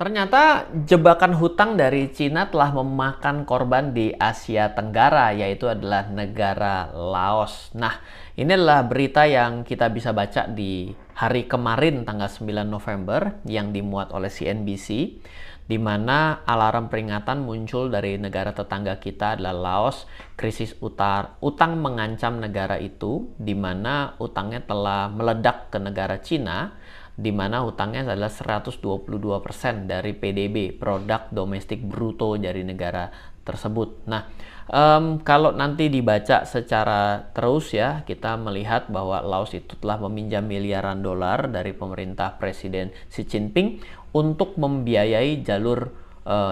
Ternyata jebakan hutang dari Cina telah memakan korban di Asia Tenggara, yaitu adalah negara Laos. Nah, ini adalah berita yang kita bisa baca di hari kemarin tanggal 9 November yang dimuat oleh CNBC, di mana alarm peringatan muncul dari negara tetangga kita adalah Laos. Krisis utang mengancam negara itu, di mana utangnya telah meledak ke negara Cina, di mana hutangnya adalah 122% dari PDB, produk domestik bruto dari negara tersebut. Nah, kalau nanti dibaca secara terus ya, kita melihat bahwa Laos itu telah meminjam miliaran dolar dari pemerintah Presiden Xi Jinping untuk membiayai jalur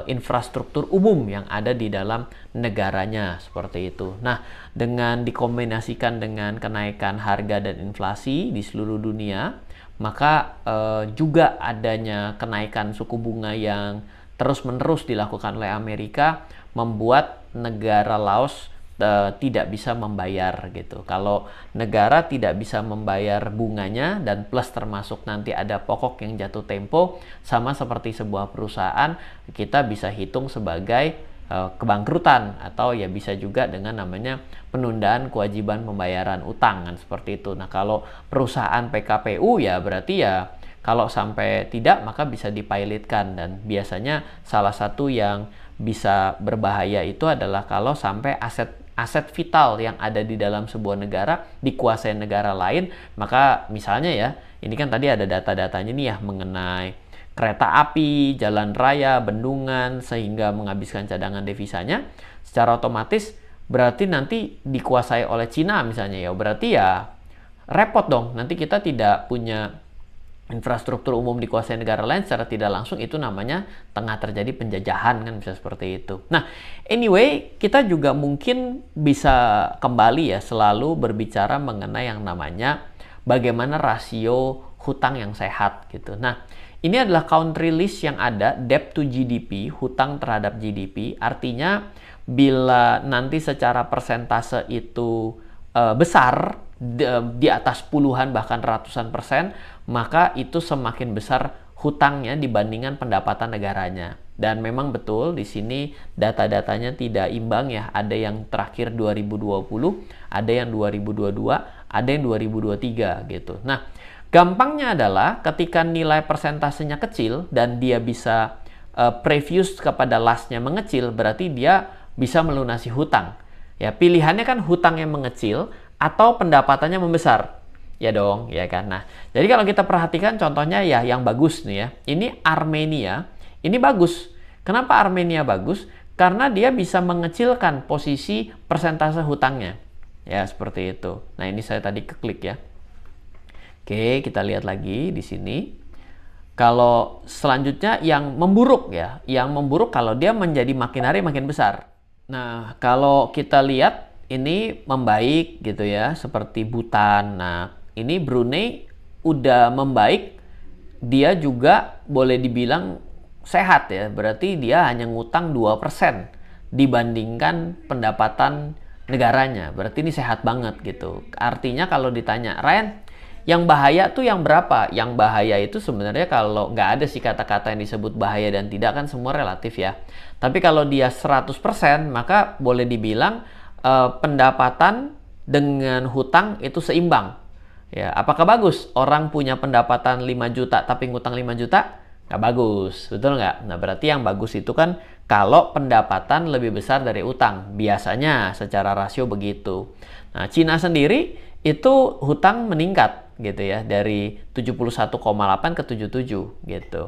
infrastruktur umum yang ada di dalam negaranya, seperti itu. Nah, dengan dikombinasikan dengan kenaikan harga dan inflasi di seluruh dunia, maka juga adanya kenaikan suku bunga yang terus-menerus dilakukan oleh Amerika membuat negara Laos tidak bisa membayar gitu. Kalau negara tidak bisa membayar bunganya dan plus termasuk nanti ada pokok yang jatuh tempo, sama seperti sebuah perusahaan, kita bisa hitung sebagai kebangkrutan, atau ya bisa juga dengan namanya penundaan kewajiban pembayaran utang kan, seperti itu. Nah, kalau perusahaan PKPU ya berarti ya kalau sampai tidak maka bisa dipilotkan, dan biasanya salah satu yang bisa berbahaya itu adalah kalau sampai aset vital yang ada di dalam sebuah negara dikuasai negara lain. Maka misalnya ya, ini kan tadi ada data-datanya nih ya mengenai kereta api, jalan raya, bendungan, sehingga menghabiskan cadangan devisanya, secara otomatis berarti nanti dikuasai oleh Cina misalnya ya, berarti ya repot dong, nanti kita tidak punya infrastruktur umum dikuasai negara lain secara tidak langsung, itu namanya tengah terjadi penjajahan kan, bisa seperti itu. Nah, anyway, kita juga mungkin bisa kembali ya selalu berbicara mengenai yang namanya bagaimana rasio hutang yang sehat gitu. Nah, ini adalah country list yang ada, debt to GDP, hutang terhadap GDP. Artinya bila nanti secara persentase itu besar, di atas puluhan bahkan ratusan persen, maka itu semakin besar hutangnya dibandingkan pendapatan negaranya. Dan memang betul di sini data-datanya tidak imbang ya. Ada yang terakhir 2020, ada yang 2022, ada yang 2023 gitu. Nah, gampangnya adalah ketika nilai persentasenya kecil dan dia bisa previous kepada lastnya mengecil, berarti dia bisa melunasi hutang. Ya, pilihannya kan hutang yang mengecil atau pendapatannya membesar. Ya dong, ya kan. Nah, jadi kalau kita perhatikan contohnya ya yang bagus nih ya. Ini Armenia, ini bagus. Kenapa Armenia bagus? Karena dia bisa mengecilkan posisi persentase hutangnya. Ya, seperti itu. Nah, ini saya tadi keklik ya. Oke, kita lihat lagi di sini. Kalau selanjutnya yang memburuk ya. Yang memburuk kalau dia menjadi makin hari makin besar. Nah, kalau kita lihat ini membaik gitu ya, seperti Bhutan. Nah, ini Brunei udah membaik, dia juga boleh dibilang sehat ya, berarti dia hanya ngutang 2% dibandingkan pendapatan negaranya, berarti ini sehat banget gitu. Artinya kalau ditanya, Ryan, yang bahaya tuh yang berapa? Yang bahaya itu sebenarnya kalau nggak ada sih kata-kata yang disebut bahaya dan tidak, kan semua relatif ya. Tapi kalau dia 100%, maka boleh dibilang pendapatan dengan hutang itu seimbang. Ya, apakah bagus orang punya pendapatan 5 juta tapi ngutang 5 juta? Nggak bagus, betul nggak? Nah, berarti yang bagus itu kan kalau pendapatan lebih besar dari utang. Biasanya secara rasio begitu. Nah, Cina sendiri itu hutang meningkat gitu ya, dari 71,8 ke 77 gitu.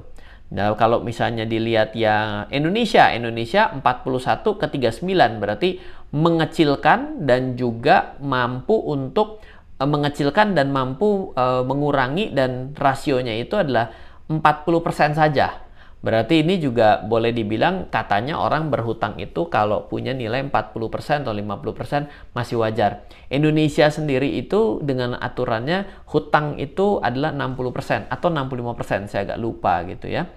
Nah, kalau misalnya dilihat yang Indonesia 41 ke 39, berarti mengecilkan dan juga mampu untuk mengecilkan dan mampu mengurangi, dan rasionya itu adalah 40% saja. Berarti ini juga boleh dibilang katanya orang berhutang itu kalau punya nilai 40% atau 50% masih wajar. Indonesia sendiri itu dengan aturannya hutang itu adalah 60% atau 65%, saya agak lupa gitu ya.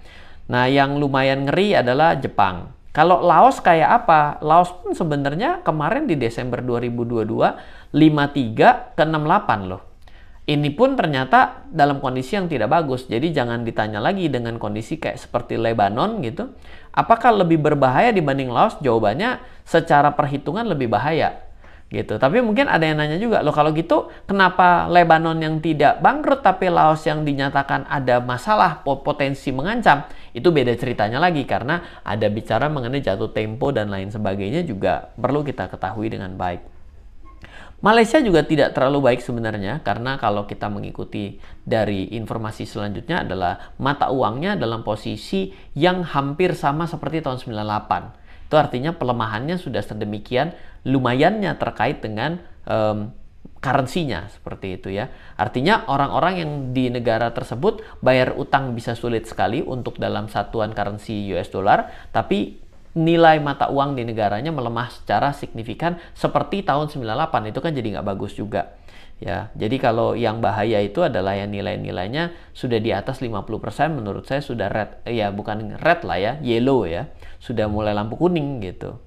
Nah, yang lumayan ngeri adalah Jepang. Kalau Laos kayak apa? Laos pun sebenarnya kemarin di Desember 2022 53 ke 68 loh. Ini pun ternyata dalam kondisi yang tidak bagus. Jadi jangan ditanya lagi dengan kondisi kayak seperti Lebanon gitu. Apakah lebih berbahaya dibanding Laos? Jawabannya secara perhitungan lebih bahaya gitu. Tapi mungkin ada yang nanya juga, loh kalau gitu kenapa Lebanon yang tidak bangkrut tapi Laos yang dinyatakan ada masalah potensi mengancam? Itu beda ceritanya lagi karena ada bicara mengenai jatuh tempo dan lain sebagainya juga perlu kita ketahui dengan baik. Malaysia juga tidak terlalu baik sebenarnya karena kalau kita mengikuti dari informasi selanjutnya adalah mata uangnya dalam posisi yang hampir sama seperti tahun 98. Itu artinya pelemahannya sudah sedemikian lumayannya terkait dengan currency-nya seperti itu ya. Artinya orang-orang yang di negara tersebut bayar utang bisa sulit sekali untuk dalam satuan currency US dollar, tapi nilai mata uang di negaranya melemah secara signifikan seperti tahun 98. Itu kan jadi nggak bagus juga ya. Jadi kalau yang bahaya itu adalah yang nilai-nilainya sudah di atas 50%, menurut saya sudah red, ya bukan red lah ya, yellow ya, sudah mulai lampu kuning gitu.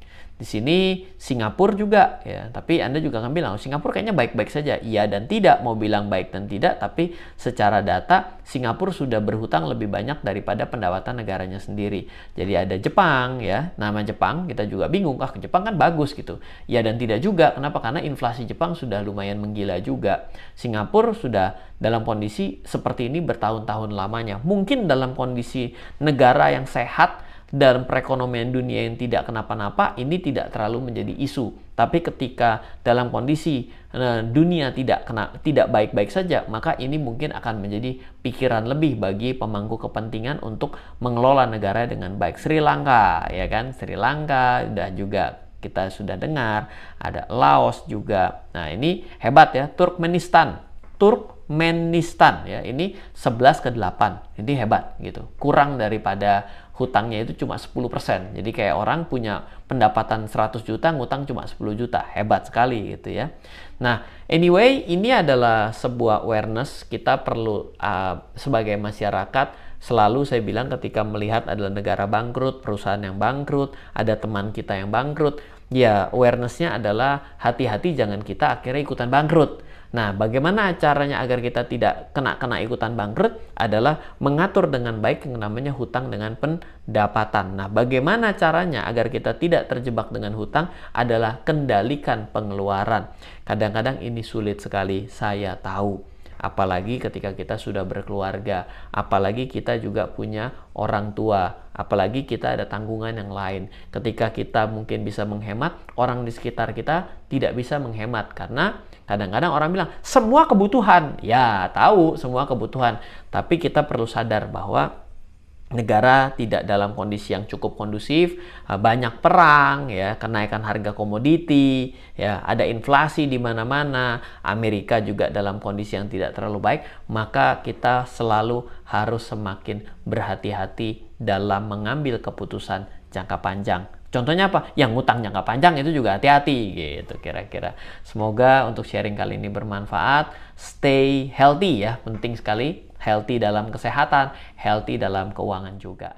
Di sini Singapura juga ya, tapi Anda juga akan bilang, oh, Singapura kayaknya baik-baik saja. Iya dan tidak, mau bilang baik dan tidak, tapi secara data Singapura sudah berhutang lebih banyak daripada pendapatan negaranya sendiri. Jadi ada Jepang ya, nama Jepang kita juga bingung, Jepang kan bagus gitu. Iya dan tidak juga, kenapa? Karena inflasi Jepang sudah lumayan menggila juga. Singapura sudah dalam kondisi seperti ini bertahun-tahun lamanya. Mungkin dalam kondisi negara yang sehat dan perekonomian dunia yang tidak kenapa-napa, ini tidak terlalu menjadi isu. Tapi ketika dalam kondisi dunia tidak baik-baik saja, maka ini mungkin akan menjadi pikiran lebih bagi pemangku kepentingan untuk mengelola negara dengan baik. Sri Lanka, ya kan? Sri Lanka dan juga kita sudah dengar ada Laos juga. Nah, ini hebat ya, Turkmenistan ya, ini 11/8. Ini hebat gitu. Kurang daripada hutangnya itu cuma 10%. Jadi kayak orang punya pendapatan 100 juta, ngutang cuma 10 juta. Hebat sekali gitu ya. Nah, anyway, ini adalah sebuah awareness. Kita perlu sebagai masyarakat, selalu saya bilang ketika melihat adalah negara bangkrut, perusahaan yang bangkrut, ada teman kita yang bangkrut, ya awareness-nya adalah hati-hati jangan kita akhirnya ikutan bangkrut. Nah, bagaimana caranya agar kita tidak kena ikutan bangkrut adalah mengatur dengan baik yang namanya hutang dengan pendapatan. Nah, bagaimana caranya agar kita tidak terjebak dengan hutang adalah kendalikan pengeluaran. Kadang-kadang ini sulit sekali, saya tahu. Apalagi ketika kita sudah berkeluarga, apalagi kita juga punya orang tua, apalagi kita ada tanggungan yang lain. Ketika kita mungkin bisa menghemat, orang di sekitar kita tidak bisa menghemat karena kadang-kadang orang bilang semua kebutuhan. Ya, tahu semua kebutuhan, tapi kita perlu sadar bahwa negara tidak dalam kondisi yang cukup kondusif, banyak perang, ya, kenaikan harga komoditi, ya, ada inflasi di mana-mana, Amerika juga dalam kondisi yang tidak terlalu baik, maka kita selalu harus semakin berhati-hati dalam mengambil keputusan jangka panjang. Contohnya apa? Yang ngutang jangka panjang itu juga hati-hati gitu kira-kira. Semoga untuk sharing kali ini bermanfaat. Stay healthy ya, penting sekali. Healthy dalam kesehatan, healthy dalam keuangan juga.